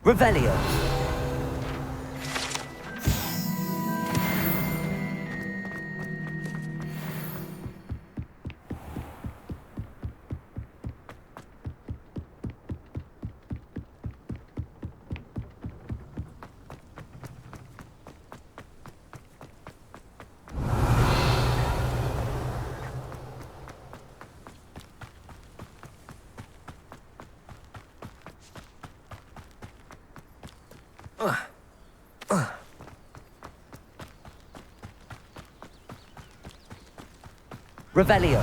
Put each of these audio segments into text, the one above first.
Revelio. Revelio.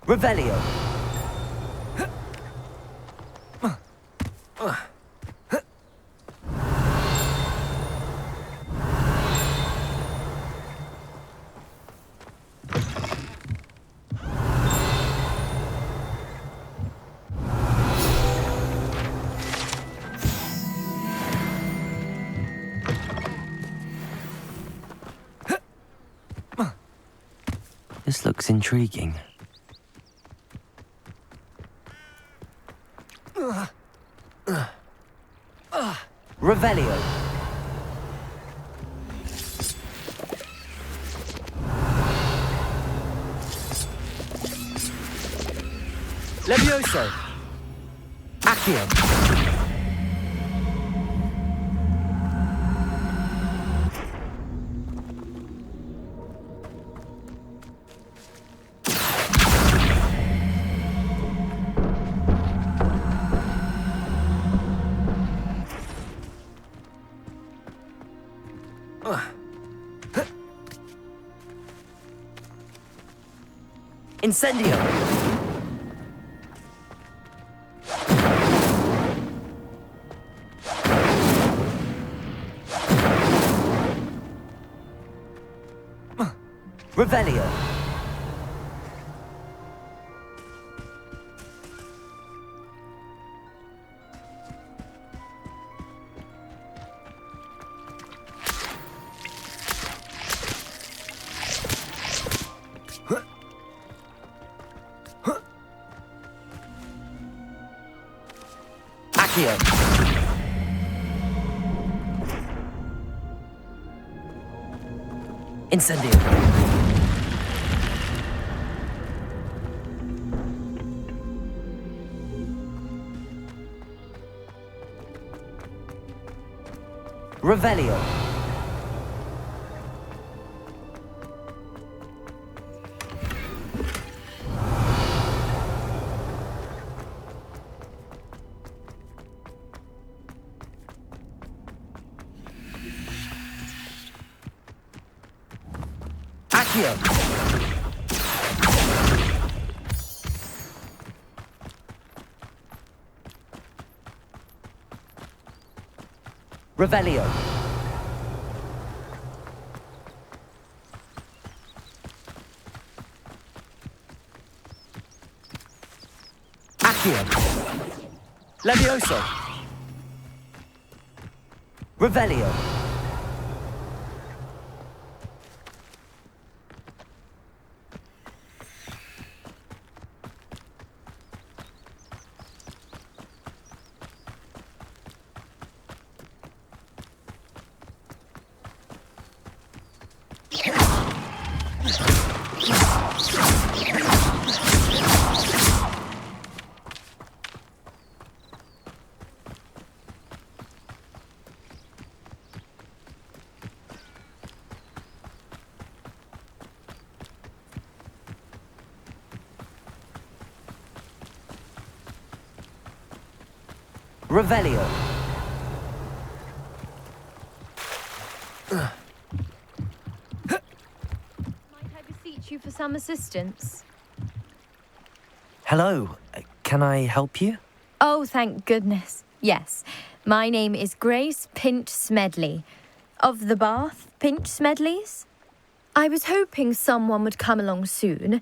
Revelio. This looks intriguing. Revelio. Levioso. Accio. Incendio. Revelio. Accio. Incendio. Revelio. Accio. Revelio. Accio. Levioso. Revelio. Revelio. Might I beseech you for some assistance? Hello, can I help you? Oh, thank goodness. Yes. My name is Grace Pinch Smedley, of the Bath Pinch Smedleys. I was hoping someone would come along soon.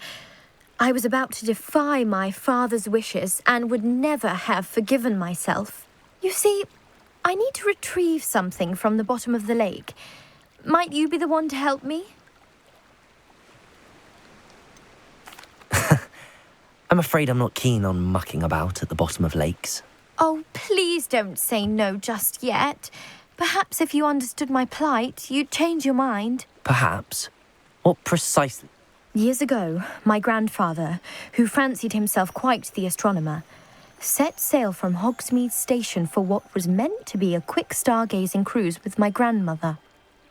I was about to defy my father's wishes and would never have forgiven myself. You see, I need to retrieve something from the bottom of the lake. Might you be the one to help me? I'm afraid I'm not keen on mucking about at the bottom of lakes. Oh, please don't say no just yet. Perhaps if you understood my plight, you'd change your mind. Perhaps. What precisely? Years ago, my grandfather, who fancied himself quite the astronomer, set sail from Hogsmeade Station for what was meant to be a quick stargazing cruise with my grandmother.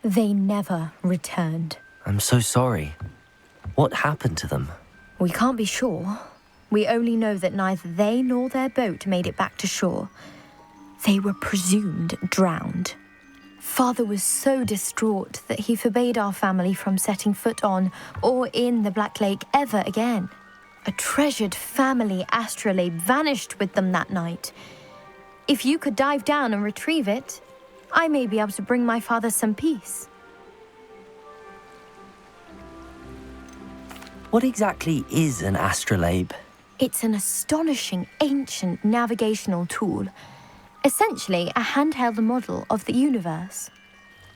They never returned. I'm so sorry. What happened to them? We can't be sure. We only know that neither they nor their boat made it back to shore. They were presumed drowned. Father was so distraught that he forbade our family from setting foot on or in the Black Lake ever again. A treasured family astrolabe vanished with them that night. If you could dive down and retrieve it, I may be able to bring my father some peace. What exactly is an astrolabe? It's an astonishing ancient navigational tool, essentially a handheld model of the universe.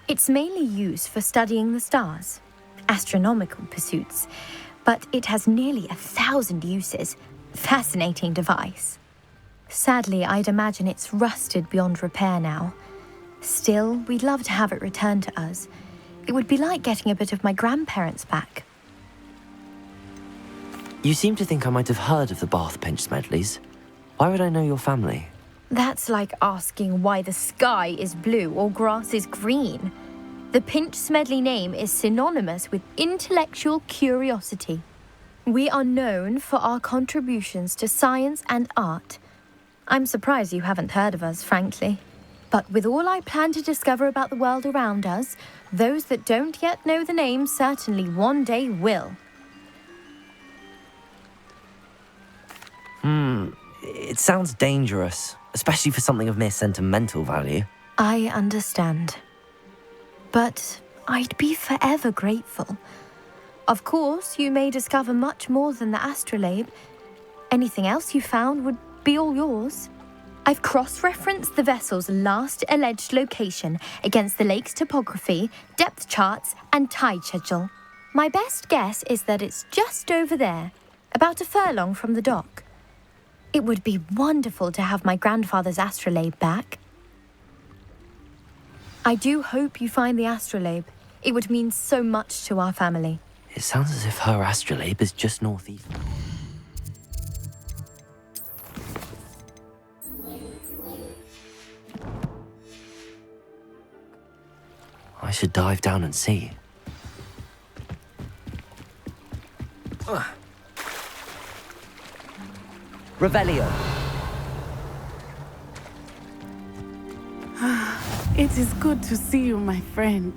It's mainly used for studying the stars, astronomical pursuits, but it has nearly 1,000 uses. Fascinating device. Sadly, I'd imagine it's rusted beyond repair now. Still, we'd love to have it returned to us. It would be like getting a bit of my grandparents back. You seem to think I might have heard of the Bath Pinch Smedleys. Why would I know your family? That's like asking why the sky is blue or grass is green. The Pinch Smedley name is synonymous with intellectual curiosity. We are known for our contributions to science and art. I'm surprised you haven't heard of us, frankly. But with all I plan to discover about the world around us, those that don't yet know the name certainly one day will. It sounds dangerous, especially for something of mere sentimental value. I understand. But I'd be forever grateful. Of course, you may discover much more than the astrolabe. Anything else you found would be all yours. I've cross-referenced the vessel's last alleged location against the lake's topography, depth charts, and tide schedule. My best guess is that it's just over there, about a furlong from the dock. It would be wonderful to have my grandfather's astrolabe back. I do hope you find the astrolabe. It would mean so much to our family. It sounds as if her astrolabe is just northeast. I should dive down and see. Revelio. It is good to see you, my friend.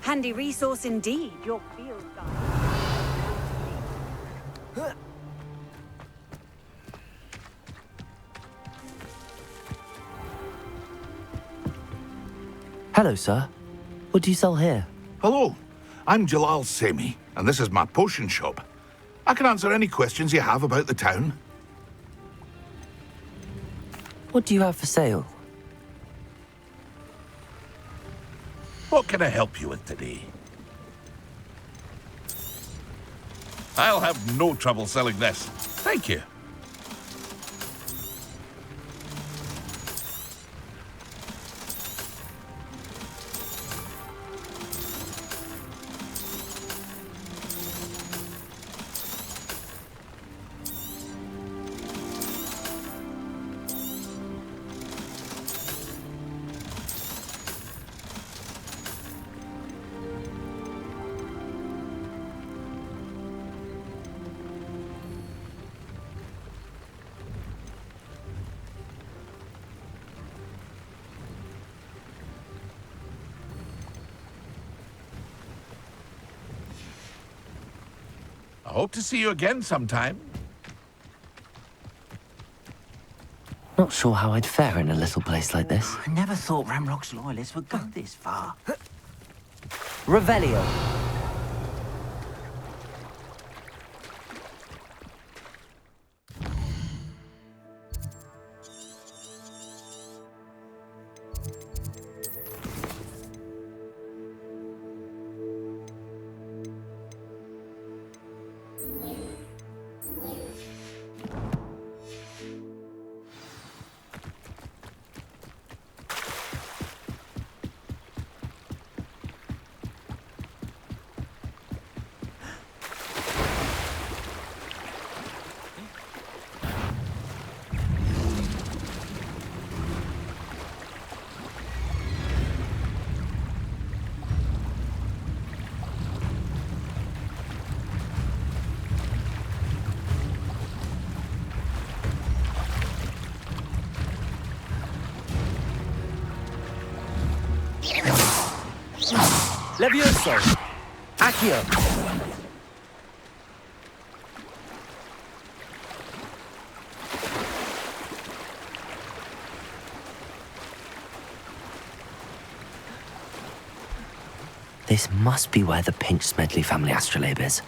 Handy resource indeed, your field guide. Hello, sir. What do you sell here? Hello, I'm Jalal Semi, and this is my potion shop. I can answer any questions you have about the town. What do you have for sale? What can I help you with today? I'll have no trouble selling this. Thank you. Hope to see you again sometime. Not sure how I'd fare in a little place like this. I never thought Ramrock's loyalists would go this far. Revelio. Levioso. Accio. This must be where the Pinch-Smedley family astrolabe is.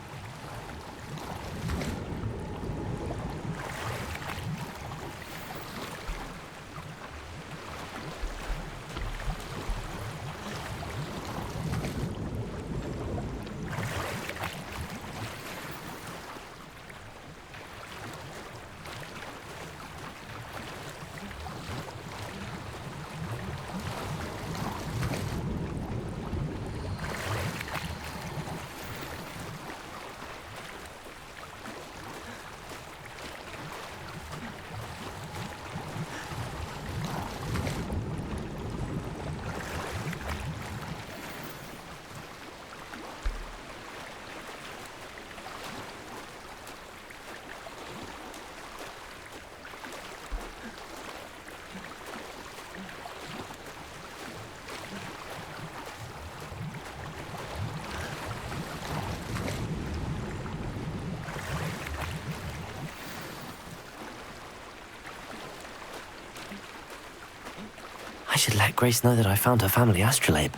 I should let Grace know that I found her family astrolabe.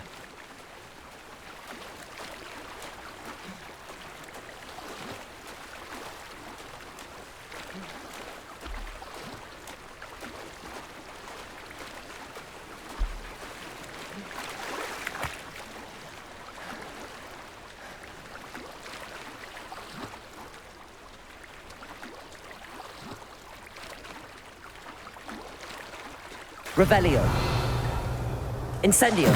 Revelio. Incendio.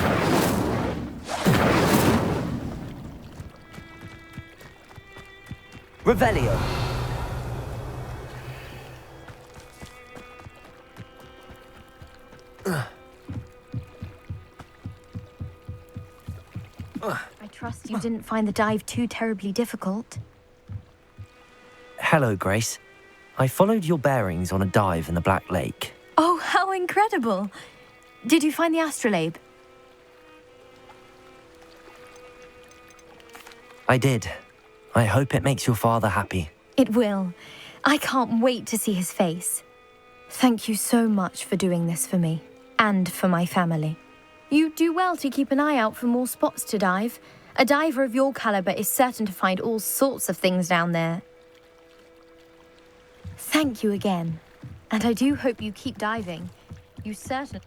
Revelio. I trust you didn't find the dive too terribly difficult. Hello, Grace. I followed your bearings on a dive in the Black Lake. Oh, how incredible! Did you find the astrolabe? I did. I hope it makes your father happy. It will. I can't wait to see his face. Thank you so much for doing this for me, and for my family. You do well to keep an eye out for more spots to dive. A diver of your caliber is certain to find all sorts of things down there. Thank you again. And I do hope you keep diving. You certainly...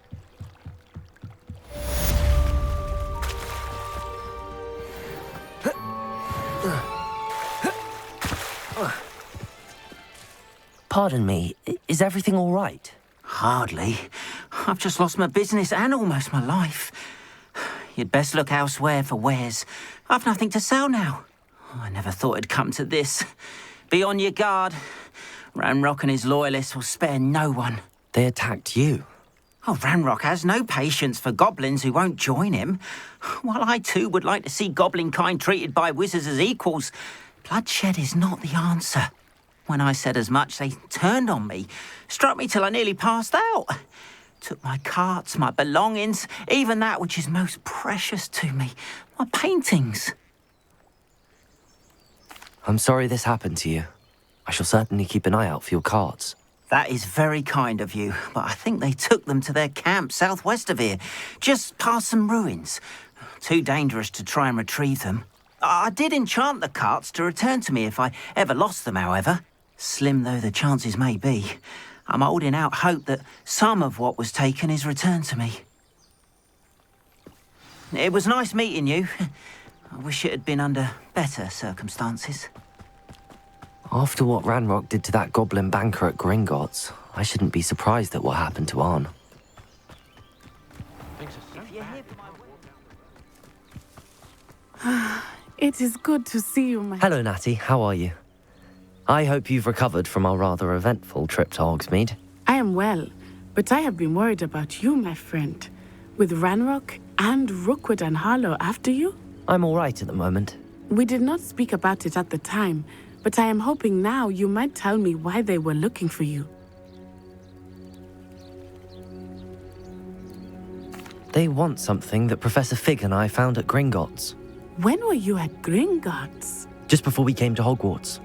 Pardon me, is everything all right? Hardly. I've just lost my business and almost my life. You'd best look elsewhere for wares. I've nothing to sell now. I never thought it'd come to this. Be on your guard. Ranrock and his loyalists will spare no one. They attacked you. Oh, Ranrock has no patience for goblins who won't join him. While I too would like to see goblin kind treated by wizards as equals, bloodshed is not the answer. When I said as much, they turned on me, struck me till I nearly passed out. Took my carts, my belongings, even that which is most precious to me, my paintings. I'm sorry this happened to you. I shall certainly keep an eye out for your cards. That is very kind of you, but I think they took them to their camp southwest of here, just past some ruins. Too dangerous to try and retrieve them. I did enchant the carts to return to me if I ever lost them, however. Slim though the chances may be, I'm holding out hope that some of what was taken is returned to me. It was nice meeting you. I wish it had been under better circumstances. After what Ranrock did to that goblin banker at Gringotts, I shouldn't be surprised at what happened to Arn. It is good to see you, my... Hello, Natty. How are you? I hope you've recovered from our rather eventful trip to Hogsmeade. I am well, but I have been worried about you, my friend. With Ranrock and Rookwood and Harlow after you? I'm all right at the moment. We did not speak about it at the time, but I am hoping now you might tell me why they were looking for you. They want something that Professor Fig and I found at Gringotts. When were you at Gringotts? Just before we came to Hogwarts.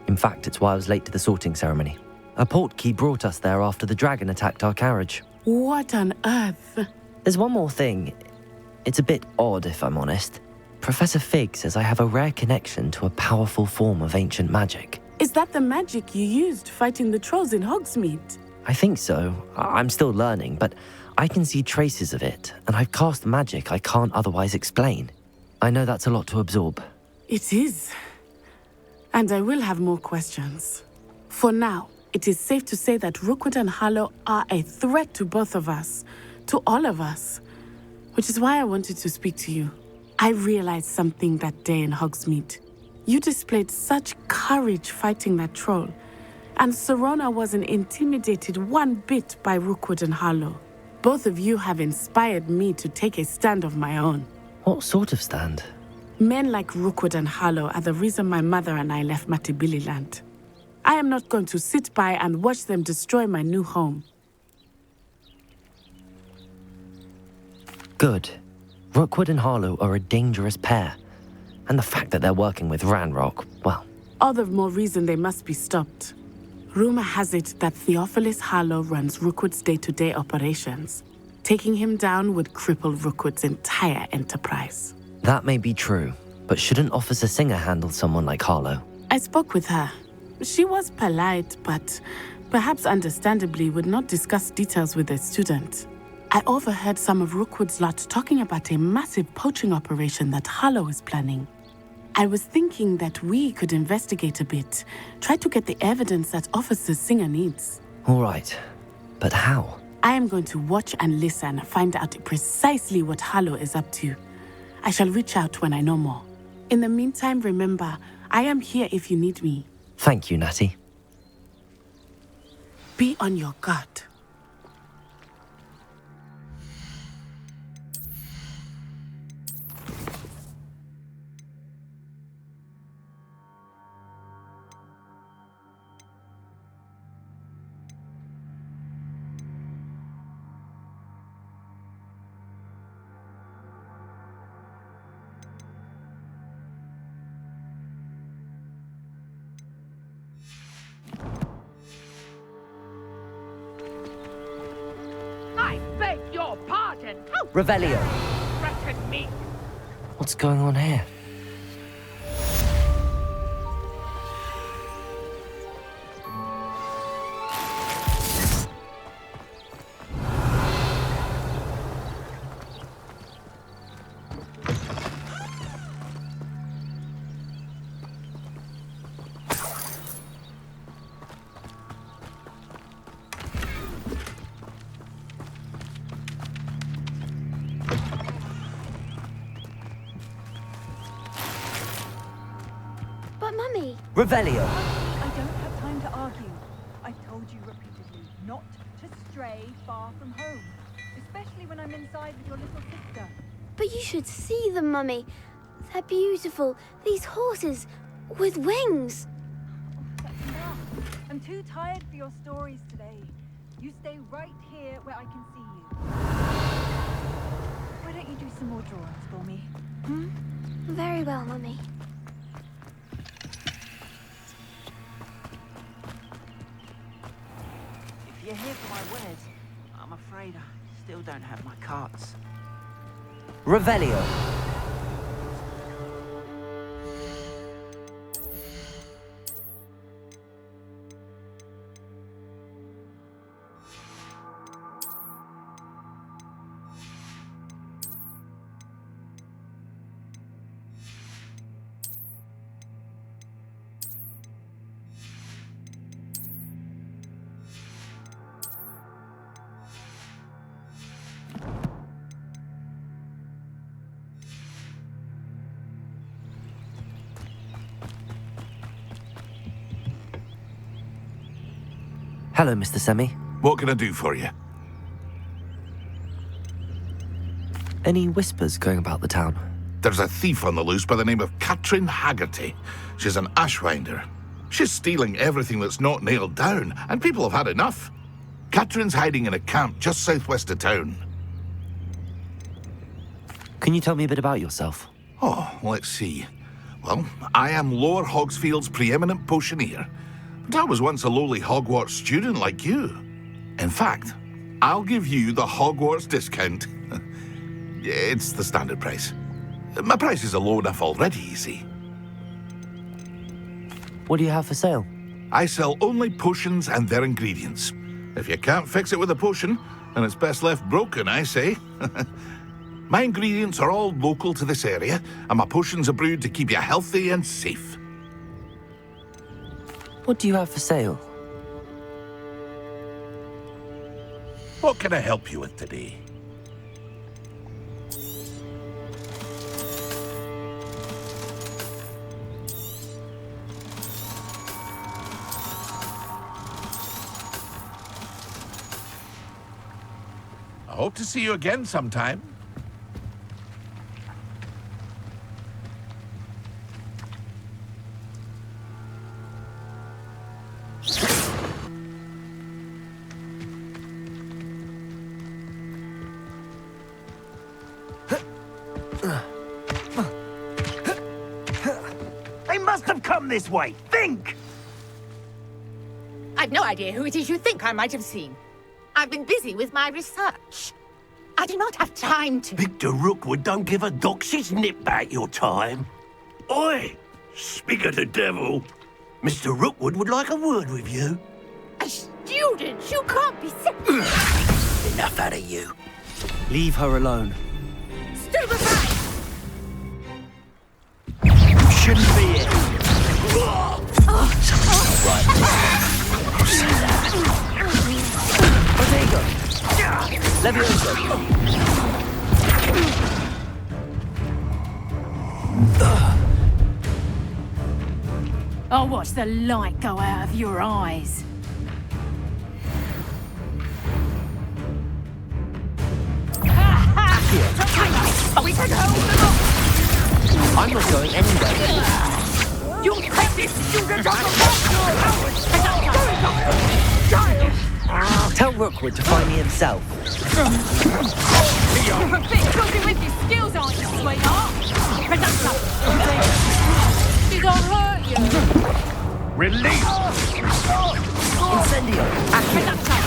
In fact, it's why I was late to the sorting ceremony. A portkey brought us there after the dragon attacked our carriage. What on earth? There's one more thing. It's a bit odd, if I'm honest. Professor Fig says I have a rare connection to a powerful form of ancient magic. Is that the magic you used fighting the trolls in Hogsmeade? I think so. I'm still learning, but I can see traces of it, and I've cast magic I can't otherwise explain. I know that's a lot to absorb. It is. And I will have more questions. For now, it is safe to say that Rookwood and Harlow are a threat to both of us, to all of us, which is why I wanted to speak to you. I realized something that day in Hogsmeade. You displayed such courage fighting that troll, and Serona wasn't intimidated one bit by Rookwood and Harlow. Both of you have inspired me to take a stand of my own. What sort of stand? Men like Rookwood and Harlow are the reason my mother and I left Matibili land. I am not going to sit by and watch them destroy my new home. Good. Rookwood and Harlow are a dangerous pair. And the fact that they're working with Ranrock, well... All the more reason they must be stopped. Rumor has it that Theophilus Harlow runs Rookwood's day-to-day operations. Taking him down would cripple Rookwood's entire enterprise. That may be true, but shouldn't Officer Singer handle someone like Harlow? I spoke with her. She was polite, but perhaps understandably would not discuss details with a student. I overheard some of Rookwood's lot talking about a massive poaching operation that Harlow is planning. I was thinking that we could investigate a bit, try to get the evidence that Officer Singer needs. All right, but how? I am going to watch and listen, find out precisely what Harlow is up to. I shall reach out when I know more. In the meantime, remember, I am here if you need me. Thank you, Natty. Be on your guard. I beg your pardon. How Revelio. threaten me? What's going on here? Mummy! Revelio. I don't have time to argue. I've told you repeatedly not to stray far from home, especially when I'm inside with your little sister. But you should see them, Mummy. They're beautiful. These horses with wings. That's enough. I'm too tired for your stories today. You stay right here where I can see you. Why don't you do some more drawings for me? Very well, Mummy. you're here for my wares. I'm afraid I still don't have my carts. Revelio. Hello, Mr. Semi. What can I do for you? Any whispers going about the town? There's a thief on the loose by the name of Katrin Haggerty. She's an ashwinder. She's stealing everything that's not nailed down, and people have had enough. Katrin's hiding in a camp just southwest of town. Can you tell me a bit about yourself? Oh, let's see. Well, I am Lower Hogsfield's preeminent potioneer. But I was once a lowly Hogwarts student like you. In fact, I'll give you the Hogwarts discount. It's the standard price. My prices are low enough already, you see. What do you have for sale? I sell only potions and their ingredients. If you can't fix it with a potion, then it's best left broken, I say. My ingredients are all local to this area, and my potions are brewed to keep you healthy and safe. What do you have for sale? What can I help you with today? I hope to see you again sometime. They must have come this way. Think! I've no idea who it is you think I might have seen. I've been busy with my research. I do not have time to... Victor Rookwood don't give a doxy's nip back your time. Oi! Speak of the devil. Mr. Rookwood would like a word with you. A student? You can't be sick. Enough out of you. Leave her alone. Stay aside! You shouldn't be here. Protego. Levioso. I'll watch the light go out of your eyes. Are we taking hold of them? I'm not going anywhere. You take this student on Tell Rookwood to find me himself. You're a bit cooking with your skills, aren't you, sweetheart? Conductor! Did I hurt you? Release! Incendio. Conductor!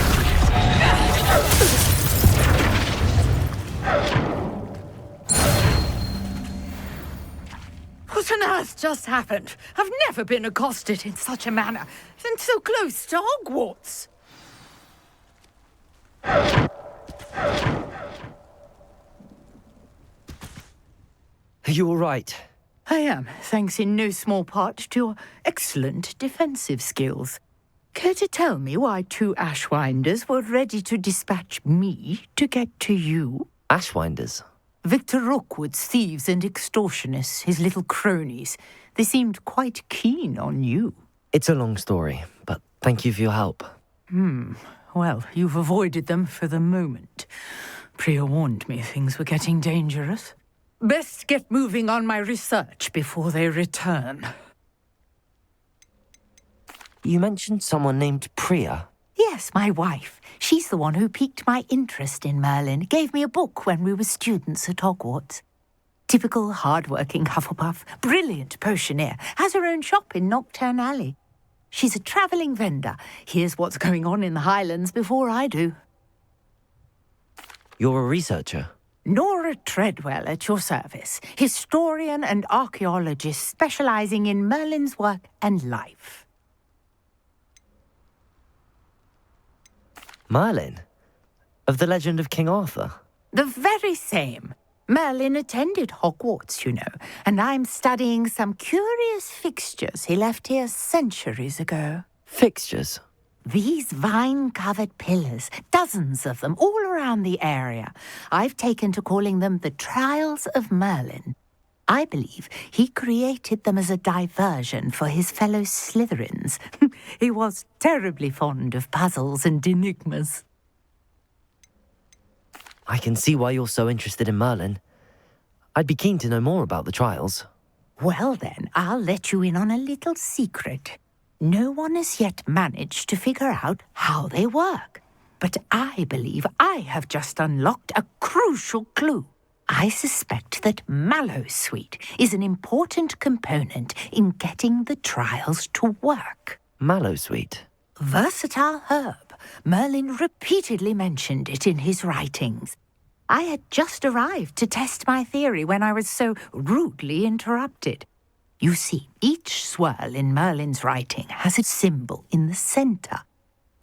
What on earth just happened? I've never been accosted in such a manner, and so close to Hogwarts. Are you all right? I am, thanks in no small part to your excellent defensive skills. Care to tell me why two Ashwinders were ready to dispatch me to get to you? Ashwinders? Victor Rookwood's thieves and extortionists, his little cronies. They seemed quite keen on you. It's a long story, but thank you for your help. Well, you've avoided them for the moment. Priya warned me things were getting dangerous. Best get moving on my research before they return. You mentioned someone named Priya. Yes, my wife. She's the one who piqued my interest in Merlin. Gave me a book when we were students at Hogwarts. Typical hard-working Hufflepuff. Brilliant potioneer. Has her own shop in Knockturn Alley. She's a travelling vendor. Hears what's going on in the Highlands before I do. You're a researcher? Nora Treadwell at your service, historian and archaeologist specialising in Merlin's work and life. Merlin? Of the legend of King Arthur? The very same. Merlin attended Hogwarts, you know, and I'm studying some curious fixtures he left here centuries ago. Fixtures? These vine-covered pillars, dozens of them, all around the area. I've taken to calling them the Trials of Merlin. I believe he created them as a diversion for his fellow Slytherins. He was terribly fond of puzzles and enigmas. I can see why you're so interested in Merlin. I'd be keen to know more about the trials. Well then, I'll let you in on a little secret. No one has yet managed to figure out how they work. But I believe I have just unlocked a crucial clue. I suspect that mallowsweet is an important component in getting the trials to work. Mallowsweet? Versatile herb. Merlin repeatedly mentioned it in his writings. I had just arrived to test my theory when I was so rudely interrupted. You see, each swirl in Merlin's writing has a symbol in the centre.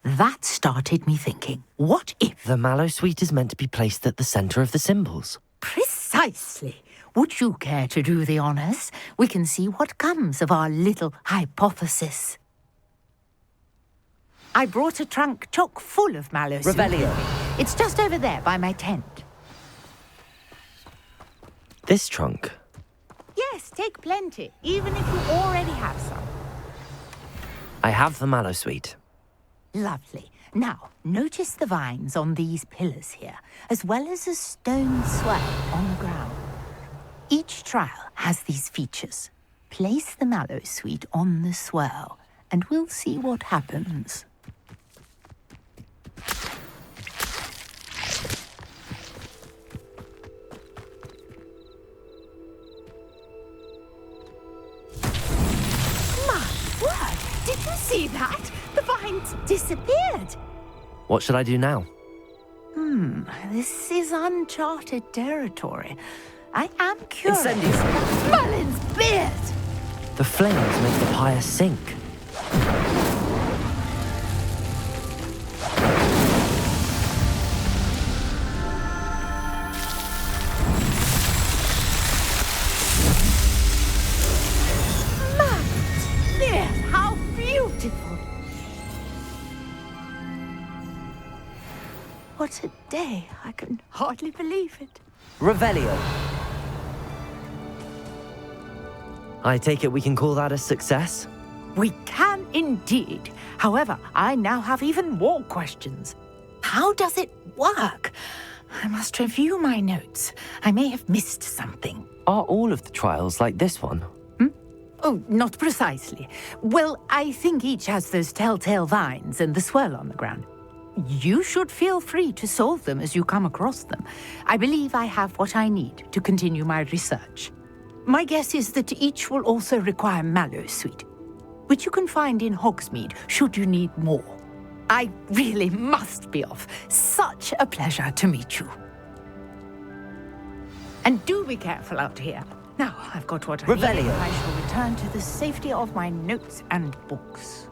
That started me thinking, what if... The mallowsweet is meant to be placed at the centre of the symbols. Precisely. Would you care to do the honours? We can see what comes of our little hypothesis. I brought a trunk chock full of mallowsweet. Revelio. It's just over there by my tent. This trunk? Yes, take plenty, even if you already have some. I have the mallowsweet. Lovely. Now, notice the vines on these pillars here, as well as a stone swell on the ground. Each trial has these features. Place the mallowsweet on the swirl, and we'll see what happens. Did you see that? The vines disappeared. What should I do now? This is uncharted territory. I am curious. Incendies. Merlin's beard! The flames make the pyre sink. How beautiful! What a day. I can hardly believe it. Revelio. I take it we can call that a success? We can indeed. However, I now have even more questions. How does it work? I must review my notes. I may have missed something. Are all of the trials like this one? Oh, not precisely. Well, I think each has those telltale vines and the swirl on the ground. You should feel free to solve them as you come across them. I believe I have what I need to continue my research. My guess is that each will also require mallowsweet, which you can find in Hogsmeade should you need more. I really must be off. Such a pleasure to meet you. And do be careful out here. Now, I've got what I need. Revelio. I shall return to the safety of my notes and books.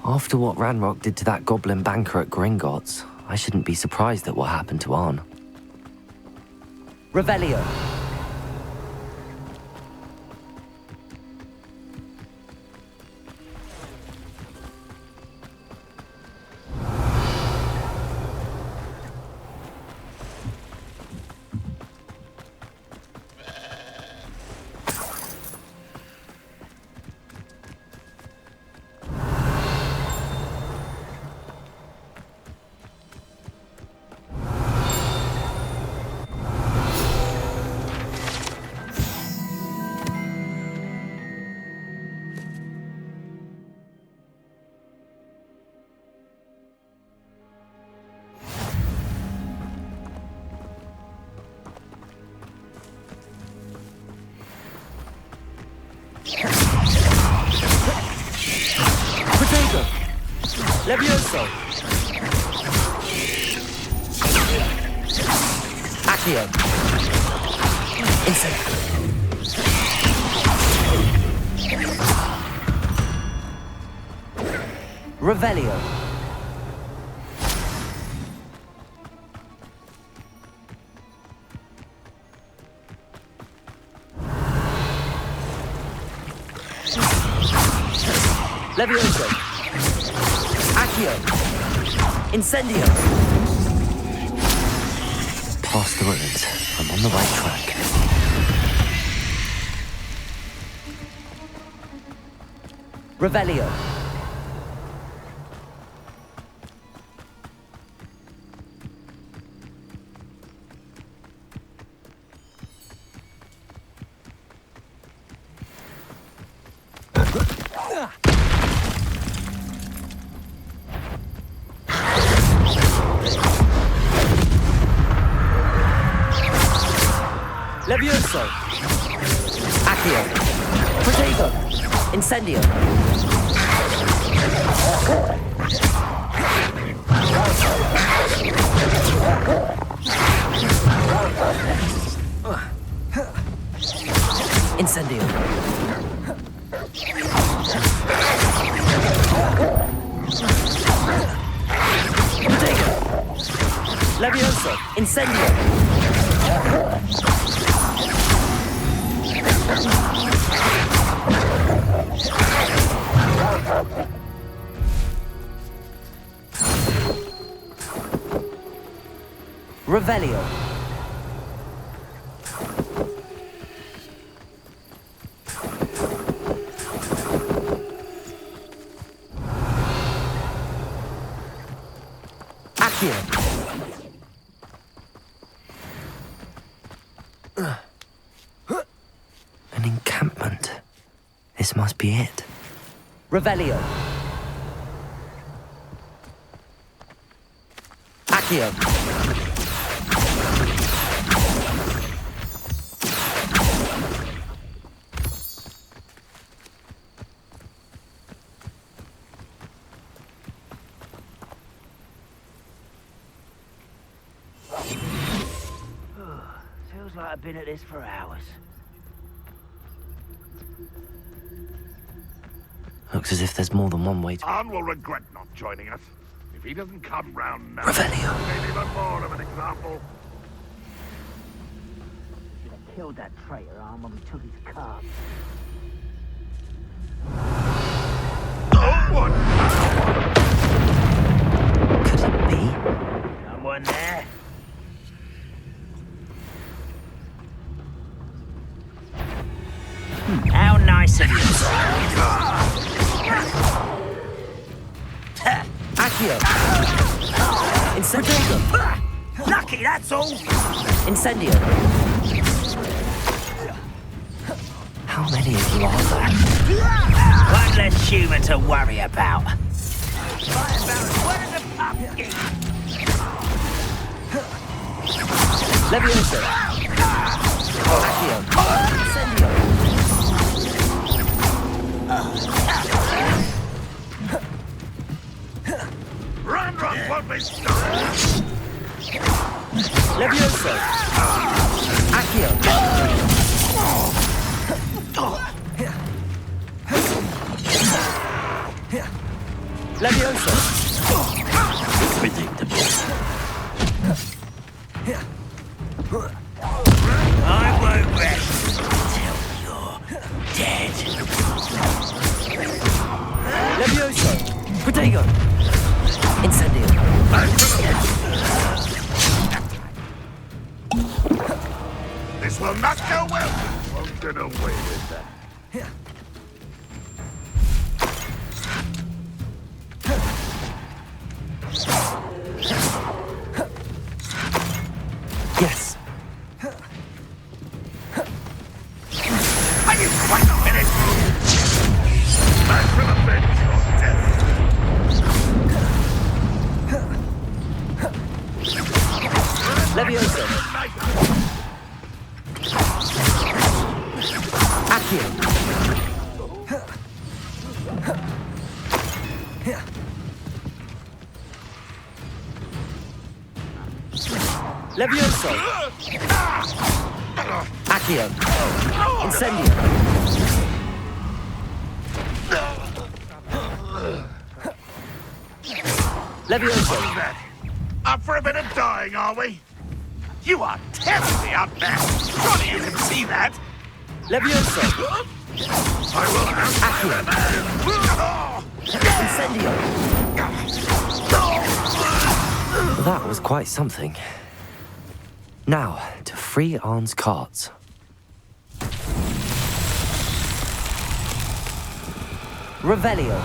After what Ranrock did to that goblin banker at Gringotts, I shouldn't be surprised at what happened to Arn. Revelio. Potato! Levioso! Accio! Insect! Revelio! Levioso! Accio! Incendio! Past the ruins. I'm on the right track. Revelio! Levioso! Accio! Potato! Incendio! Incendio! Potato! Levioso! Incendio! Revelio. Accio. An encampment. This must be it. Revelio. Accio. Feels like I've been at this for hours. Looks as if there's more than one way to... Arn will regret not joining us. If he doesn't come round now, Revelio. maybe even more of an example. Should have killed that traitor Arn when we took his cart. Someone! Could it be? Someone there? How nice of you. Accio. Incendio. Lucky, that's all. Incendio. How many of you are there? One less human to worry about. What is a pumpkin? Levioso. Accio. Incendio. Run, won't be stopped! Levioso. Accio. Levioso. Predictable. I won't rest until you're dead. Levioso. Protego. Incendio. This will not go well. Won't get away with that. Yes. Are you quite finished? Back to the bench or death. Levioso. Accio. Levioso! Accio! Incendio! Levioso! Up for a bit of dying, are we? You are terribly outmatched. Surely you can see that. Levioso! I will have Incendio! That was quite something. Now, to free Arn's carts. Revelio.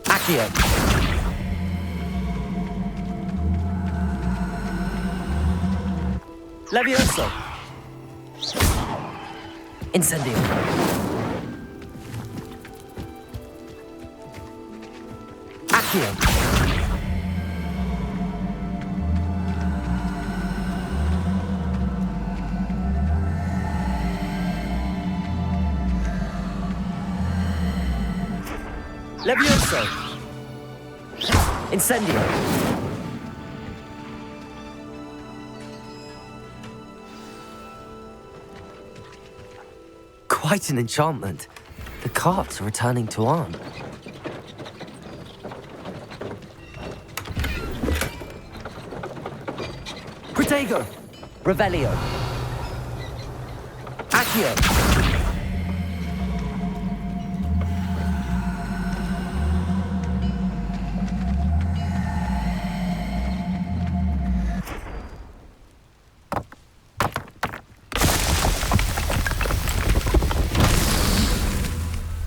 Accio. Levioso. Incendio. Accio. Levioso. Incendio. Quite an enchantment. The carts are returning to Arn. Protego! Revelio. Accio.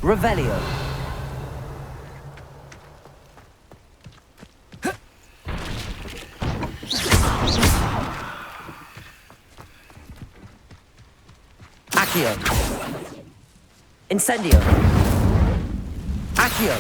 Revelio. Accio. Incendio. Accio.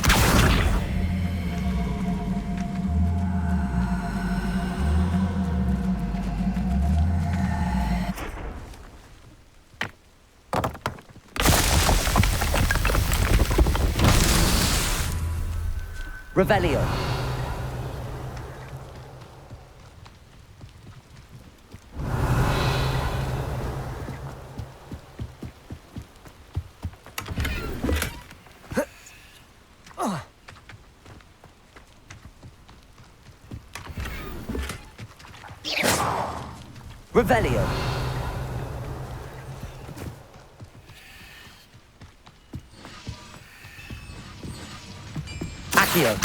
Revelio. Revelio. Accio.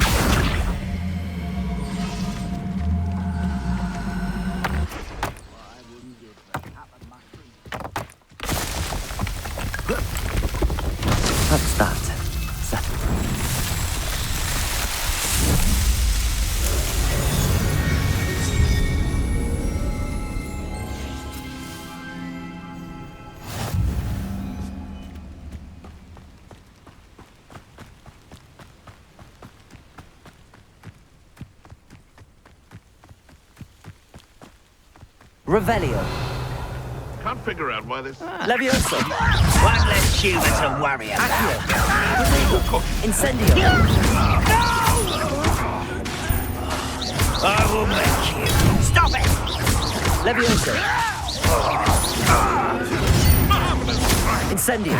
What's that? Settled. Revelio. Can't figure out why this. Levioso. One less human to worry about. Accio. Incendio. I will make you. Stop it! Levioso. Incendio.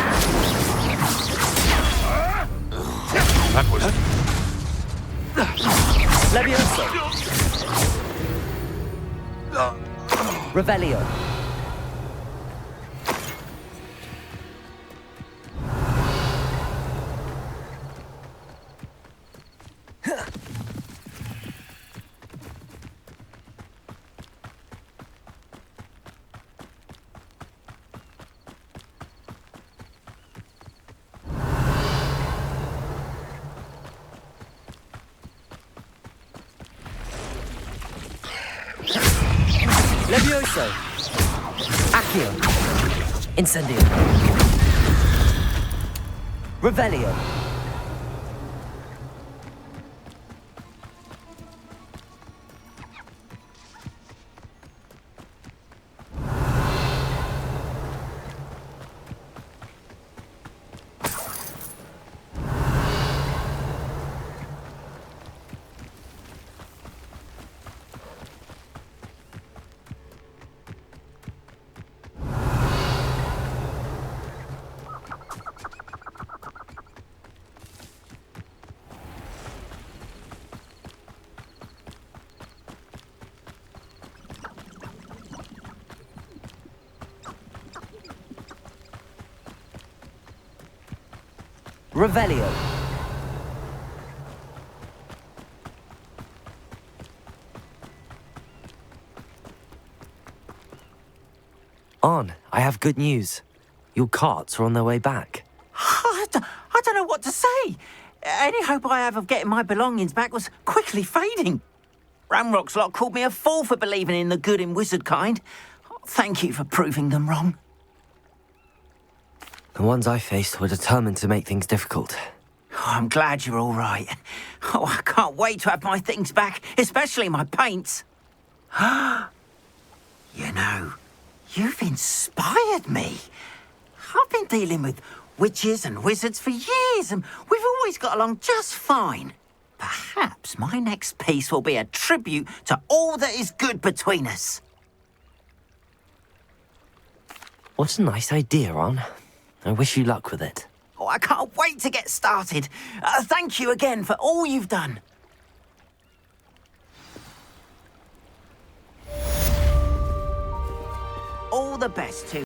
That was. Levioso. Revelio. Levioso. Accio. Incendio. Revelio. Revelio. On, I have good news. Your carts are on their way back. I don't know what to say. Any hope I have of getting my belongings back was quickly fading. Ramrock's lot called me a fool for believing in the good in wizard kind. Thank you for proving them wrong. The ones I faced were determined to make things difficult. Oh, I'm glad you're all right. Oh, I can't wait to have my things back, especially my paints. You know, you've inspired me. I've been dealing with witches and wizards for years, and we've always got along just fine. Perhaps my next piece will be a tribute to all that is good between us. What a nice idea, On. I wish you luck with it. Oh, I can't wait to get started. Thank you again for all you've done. All the best to